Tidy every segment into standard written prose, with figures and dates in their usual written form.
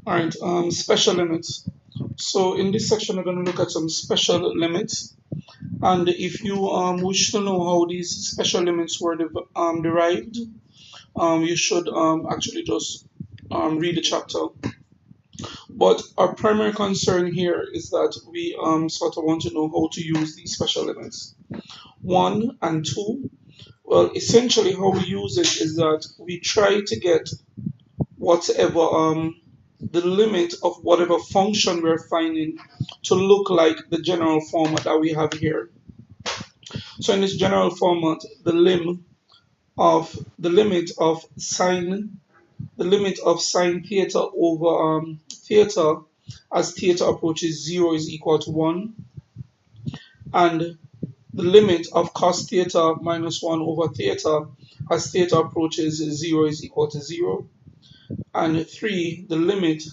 Alright, special limits. So in this section, we're going to look at some special limits. And if you wish to know how these special limits were derived, you should actually just read the chapter. But our primary concern here is that we sort of want to know how to use these special limits. 1 and 2, well, essentially how we use it is that we try to get whatever the limit of whatever function we're finding to look like the general format that we have here. So in this general format, the limit of sine theta over theta as theta approaches 0 is equal to 1, and the limit of cos theta minus 1 over theta as theta approaches 0 is equal to 0, and 3, the limit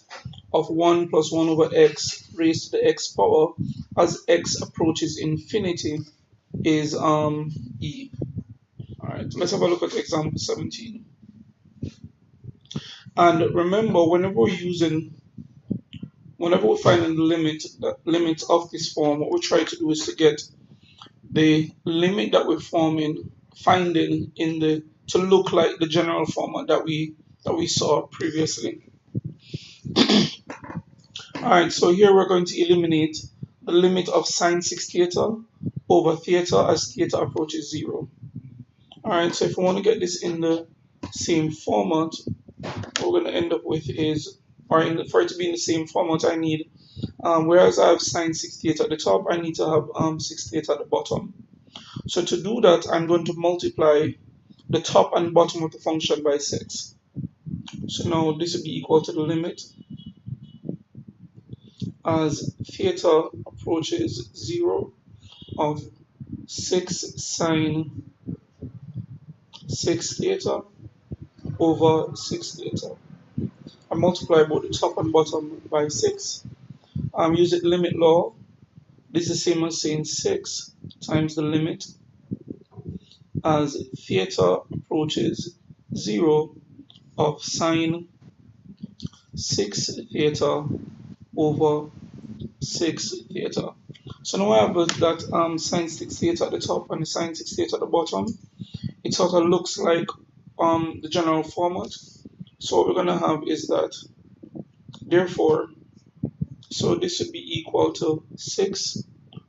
of 1 plus 1 over x raised to the x power as x approaches infinity is e. Alright, let's have a look at example 17. And remember, whenever we're finding the limit of this form, what we try to do is to get the limit that we're finding to look like the general format that we saw previously. Alright, so here we're going to eliminate the limit of sine 6 theta over theta as theta approaches 0. Alright, so if we want to get this in the same format, what we're going to end up with is, for it to be in the same format, I need, whereas I have sine 6 theta at the top, I need to have 6 theta at the bottom. So to do that, I'm going to multiply the top and bottom of the function by 6. So now this will be equal to the limit as theta approaches 0 of 6 sine 6 theta over 6 theta. I multiply both the top and bottom by 6. I'm using limit law. This is the same as saying 6 times the limit as theta approaches 0 of sine 6 theta over 6 theta. So now I have that sine 6 theta at the top and the sine 6 theta at the bottom. It sort of looks like the general format. So what we're going to have is that, therefore, so this would be equal to 6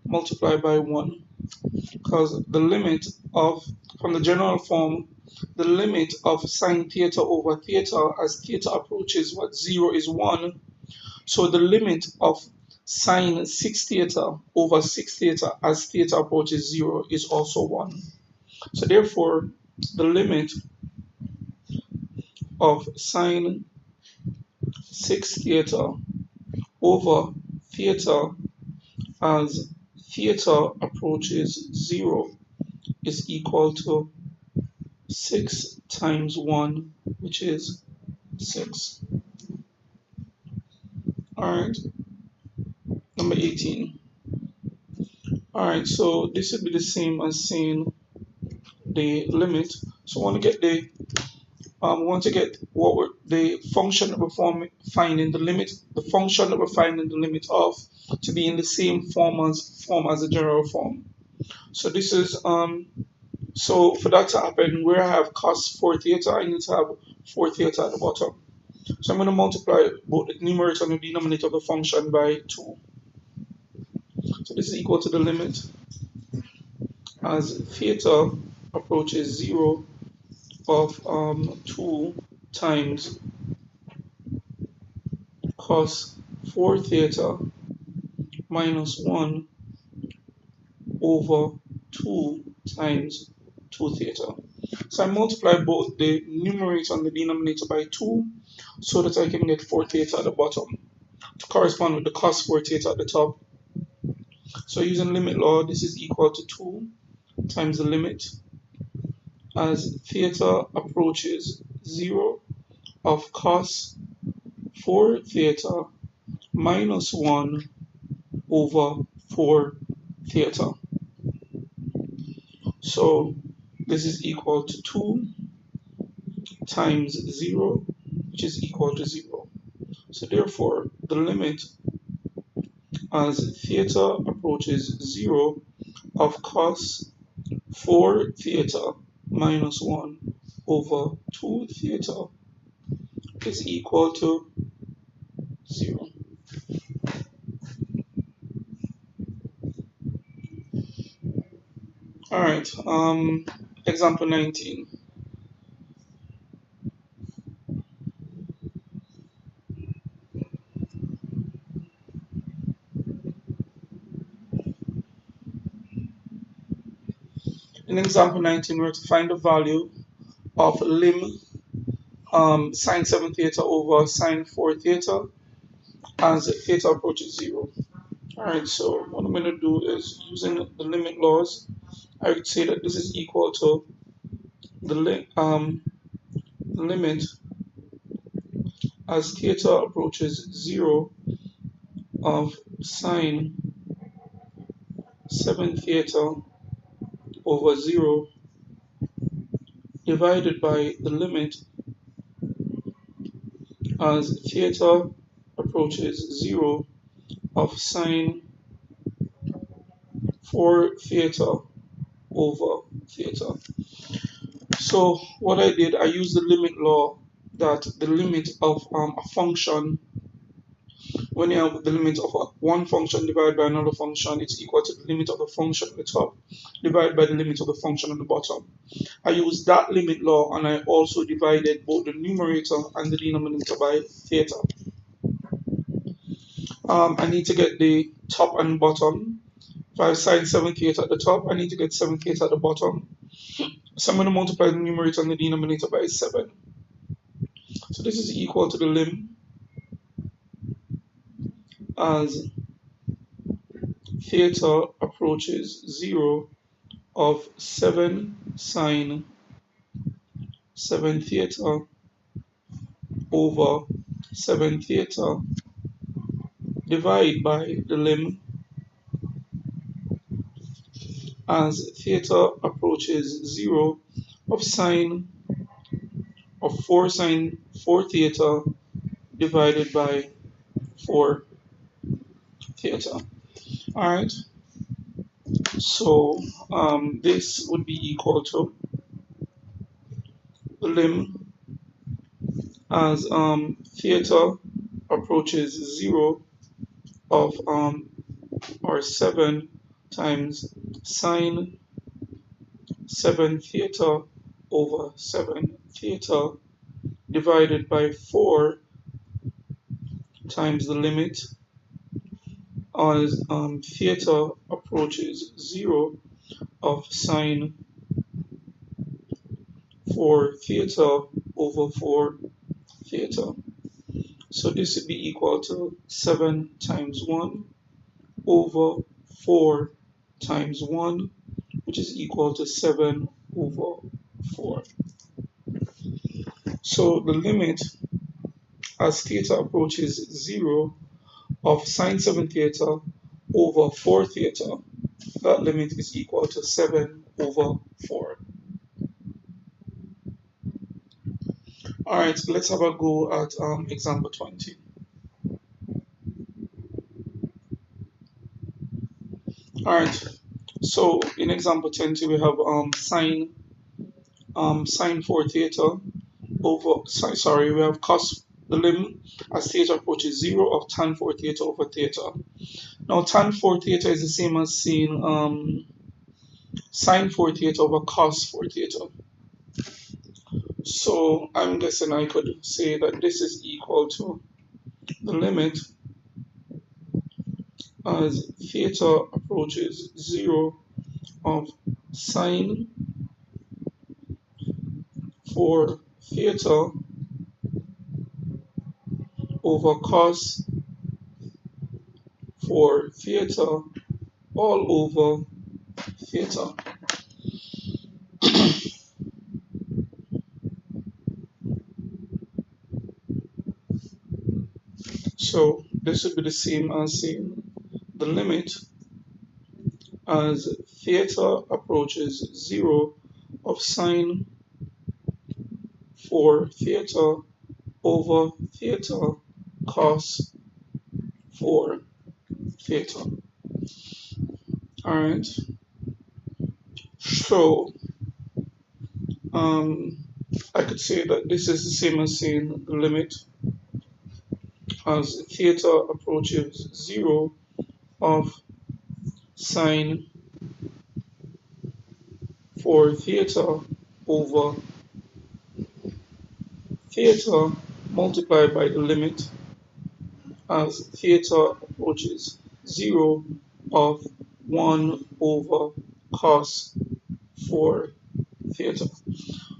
multiplied by 1, because the limit of, from the general form, the limit of sine theta over theta as theta approaches 0 is 1. So the limit of sine 6 theta over 6 theta as theta approaches 0 is also 1. So therefore, the limit of sine 6 theta over theta as theta approaches 0 is equal to 6 times 1, which is 6. Alright, number 18. Alright, so this would be the same as saying the limit. So we want to get the function that we're finding the limit, of to be in the same form as the general form. So this is so for that to happen, where I have cos 4 theta, I need to have 4 theta at the bottom. So I'm going to multiply both the numerator and the denominator of the function by 2. So this is equal to the limit as theta approaches 0 of 2 times cos 4 theta minus 1 over 2 times 2 theta. So I multiply both the numerator and the denominator by 2 so that I can get 4 theta at the bottom to correspond with the cos 4 theta at the top. So using limit law, this is equal to 2 times the limit as theta approaches 0 of cos 4 theta minus 1 over 4 theta. So this is equal to 2 times 0, which is equal to 0. So therefore, the limit as theta approaches 0 of cos 4 theta minus 1 over 2 theta is equal to 0. Alright, example 19. In example 19, we're to find the value of lim sine 7 theta over sine 4 theta as theta approaches 0. Alright, so what I'm going to do is, using the limit laws, I would say that this is equal to the limit as theta approaches 0 of sine 7 theta over 0 divided by the limit as theta approaches 0 of sine 4 theta over theta. So what I did, I used the limit law, that the limit of a function, when you have the limit of one function divided by another function, it's equal to the limit of the function at the top divided by the limit of the function at the bottom. I used that limit law, and I also divided both the numerator and the denominator by theta. I need to get the top and bottom. If I have sine 7 theta at the top, I need to get 7 theta at the bottom. So I'm going to multiply the numerator and the denominator by 7. So this is equal to the lim as theta approaches 0 of 7 sine 7 theta over 7 theta divided by the lim as theta approaches 0 of sine of 4 sine 4 theta divided by 4 theta. Alright, so this would be equal to the lim as theta approaches 0 of or 7 times sine 7 theta over 7 theta divided by 4 times the limit as theta approaches 0 of sine 4 theta over 4 theta. So this would be equal to 7 times 1 over 4 times 1, which is equal to 7 over 4. So the limit as theta approaches 0 of sine 7 theta over 4 theta, that limit is equal to 7 over 4. Alright, let's have a go at example 20. Alright, so in example 20 we have sine 4 theta over, sorry, we have cos the lim as theta approaches 0 of tan 4 theta over theta. Now tan 4 theta is the same as sine 4 theta over cos 4 theta. So I'm guessing I could say that this is equal to the limit as theta approaches 0 of sine 4 theta over cos 4 theta all over theta. So this would be the same as saying the limit as theta approaches 0 of sine 4 theta over theta cos 4 theta. Alright, so I could say that this is the same as saying the limit as theta approaches 0 of sine 4 theta over theta multiplied by the limit as theta approaches 0 of 1 over cos 4 theta.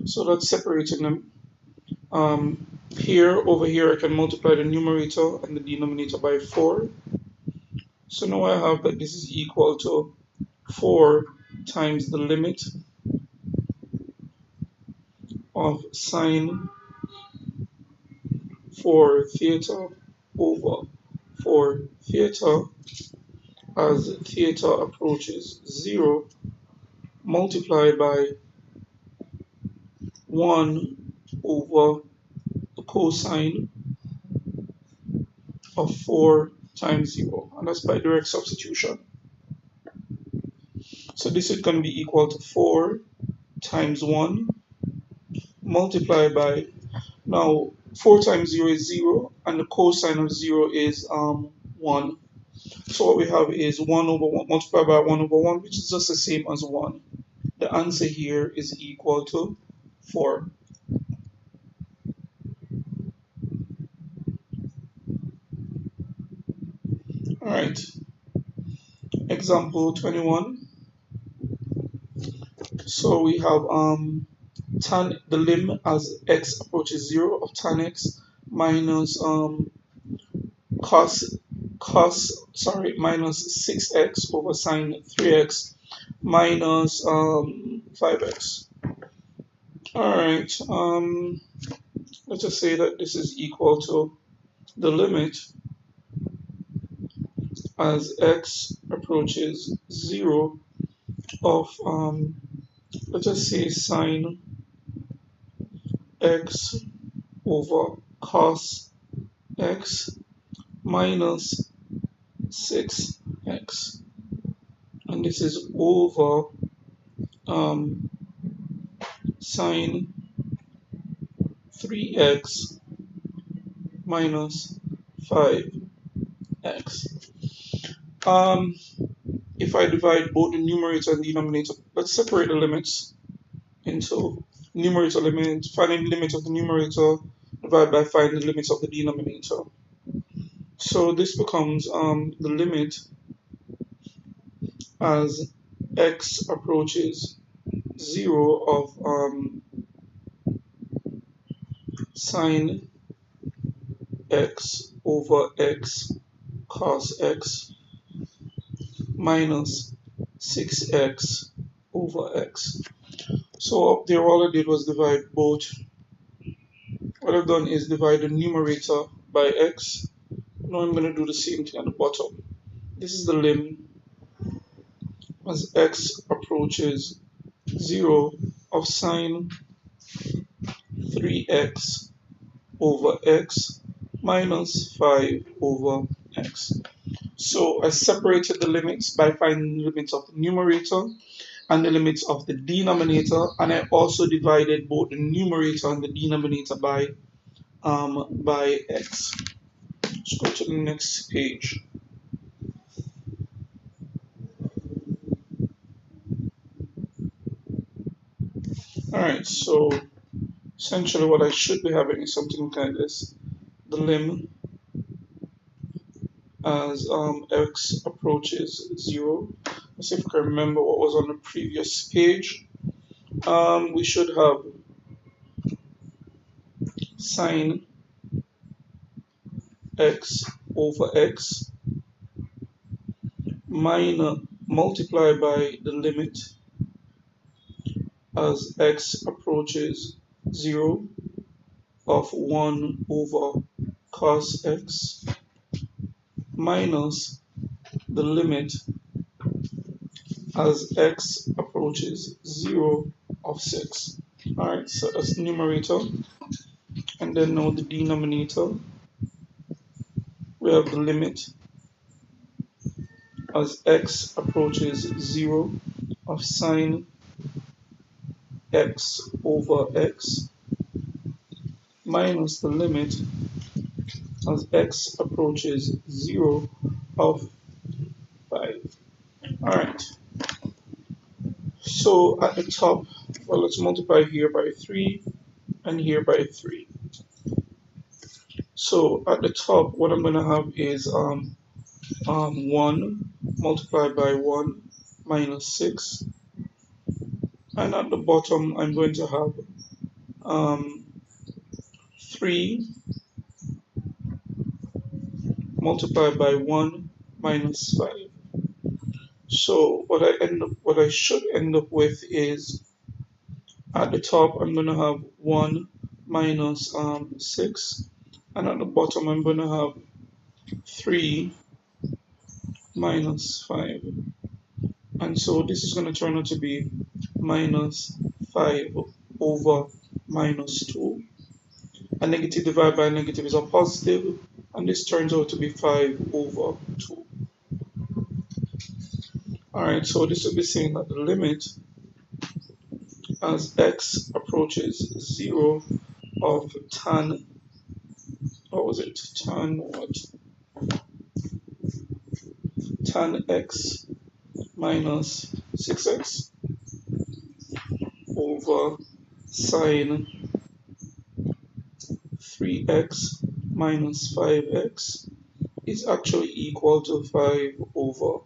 So that's separating them. Over here, I can multiply the numerator and the denominator by 4. So now I have that this is equal to 4 times the limit of sine 4 theta over 4 theta as theta approaches 0 multiplied by 1 over the cosine of 4 times 0, and that's by direct substitution. So this is going to be equal to 4 times 1 multiplied by, now 4 times 0 is 0, and the cosine of 0 is 1. So what we have is 1 over 1 multiplied by 1 over 1, which is just the same as 1. The answer here is equal to 4. Alright, example 21. So we have tan the lim as x approaches 0 of tan x minus minus 6x over sine 3x minus 5x. Alright, let's just say that this is equal to the limit as x approaches 0 of let's just say sine x over cos x minus 6x, and this is over sine 3x minus 5x. If I divide both the numerator and denominator, let's separate the limits into numerator limit, finding the limit of the numerator, divided by finding the limits of the denominator. So this becomes the limit as x approaches 0 of sine x over x cos x minus 6x over x. So up there all I did was divide both. What I've done is divide the numerator by x. Now I'm going to do the same thing at the bottom. This is the lim as x approaches 0 of sine 3x over x minus 5 over x. So I separated the limits by finding the limits of the numerator and the limits of the denominator, and I also divided both the numerator and the denominator by x. Let's go to the next page. Alright, so essentially what I should be having is something like this. The lim as x approaches 0. Let's see if I can remember what was on the previous page. We should have sine x over x minus multiplied by the limit as x approaches 0 of 1 over cos x minus the limit as x approaches 0 of 6. Alright, so that's the numerator. And then now the denominator. we have the limit as x approaches 0 of sine x over x minus the limit as x approaches 0 of 5. Alright, so at the top, well, let's multiply here by 3 and here by 3. So at the top, what I'm going to have is 1 multiplied by 1 minus 6. And at the bottom, I'm going to have 3 multiplied by 1 minus 5. So what I should end up with is at the top I'm going to have 1 minus 6, and at the bottom I'm going to have 3 minus 5. And so this is going to turn out to be minus 5 over minus 2. A negative divided by a negative is a positive, and this turns out to be 5 over 2. Alright, so this will be saying that the limit as x approaches 0 of tan, what was it? Tan what? Tan x minus 6x over sine 3x minus 5x is actually equal to 5 over